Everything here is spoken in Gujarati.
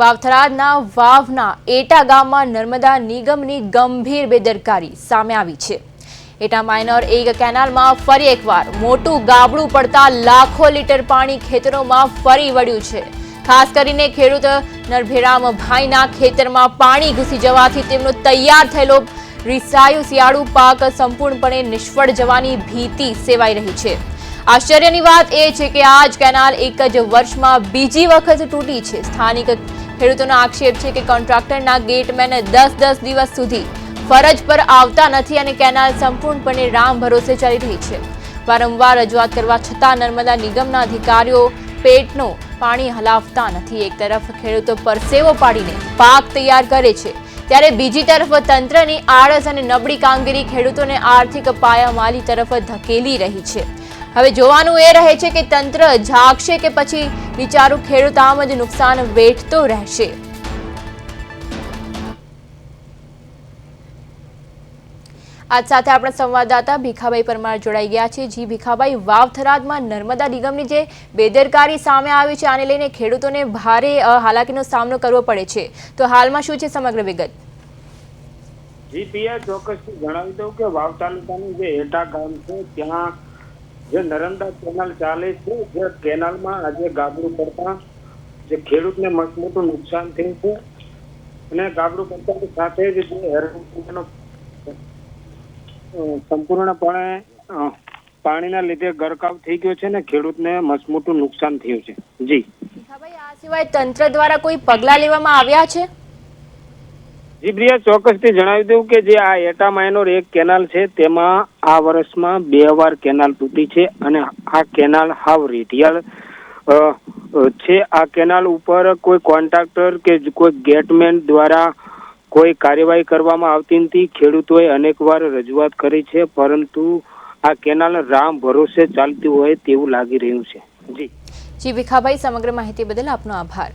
વાવથરાદના વાવના એટા ગામમાં નર્મદા નિગમની ગંભીર બેદરકારી સામે આવી છે। એટા માઇનોર એક કેનાલમાં ફરી એકવાર મોટું ગાબડું પડતા લાખો લીટર પાણી ખેતરોમાં ફરી વળ્યું છે। ખાસ કરીને ખેડૂત નરભેરામભાઈના ખેતરમાં પાણી ઘૂસી જવાથી તેમનો તૈયાર થયેલો રીસાયું શિયાળુ પાક સંપૂર્ણપણે નિષ્ફળ જવાની ભીતિ સેવાઈ રહી છે। આશ્ચર્યની વાત એ છે કે આ જ કેનાલ એક જ વર્ષમાં બીજી વખત તૂટી છે। સ્થાનિક ખેડૂતોનો આક્ષેપ છે કે કોન્ટ્રાક્ટરના ગેટમેન 10-10 દિવસ સુધી ફરજ પર આવતા નથી અને કેનાલ સંપૂર્ણપણે રામ ભરોસે ચાલી રહી છે। વારંવાર રજૂઆત કરવા છતાં નર્મદા નિગમના અધિકારીઓ પેટનું પાણી હલાવતા નથી। એક તરફ ખેડૂતો પરસેવો પાડીને પાક તૈયાર કરે છે ત્યારે બીજી તરફ તંત્રની આળસ અને નબળી કામગીરી ખેડૂતોને આર્થિક પાયામાલી તરફ ધકેલી રહી છે। હવે જોવાનું એ રહે છે કે તંત્ર જાગશે કે પછી બિચારું ખેડૂત આમ જ નુકસાન વેઠતો રહેશે। આજ સાથે આપણા સંવાદદાતા ભીખાભાઈ પરમાર જોડાઈ ગયા છે। જી ભીખાભાઈ, વાવથરાદમાં નર્મદા નિગમની જે બેદરકારી સામે આવી છે આને લઈને ખેડૂતોને ભારે હાલાકીનો સામનો કરવો પડે છે, તો હાલમાં શું છે સમગ્ર વિગત? જી પિયા, ચોક્કસથી જણાવી દઉં કે વાવ તાલુકાનું જે એટા ગામ છે ત્યાં જે નર્મદા કેનાલ ચાલે છે, જે કેનાલમાં આજે ગાબડું પડતા જે ખેડૂતને મોટું નુકસાન થયું છે અને ગાબડું પડતાની સાથે જ જે હેરાન સંપૂર્ણપણે પાણીના લીધે ગરકાવ થઈ ગયો છે ને ખેડૂતને મસમોટું નુકસાન થયું છે। જી ભીખાભાઈ, આ સિવાય તંત્ર દ્વારા કોઈ પગલાં લેવામાં આવ્યા છે? જી પ્રિયા, ચોક્કસથી જણાવી દઉં કે જે આ એટા માઇનોર એક કેનાલ છે તેમાં આ વર્ષમાં 2 વાર કેનાલ તૂટી છે અને આ કેનાલ હાવ રેઢિયાળ છે। આ કેનાલ ઉપર કોઈ કોન્ટ્રાક્ટર કે કોઈ ગેટમેન દ્વારા કોઈ કાર્યવાહી કરવામાં આવતી નથી। ખેડૂતોએ અનેકવાર રજૂઆત કરી છે પરંતુ આ કેનાલ રામ ભરોસે ચાલતી હોય તેવું લાગી રહ્યું છે। જી ભીખાભાઈ, સમગ્ર માહિતી બદલ આપનો આભાર।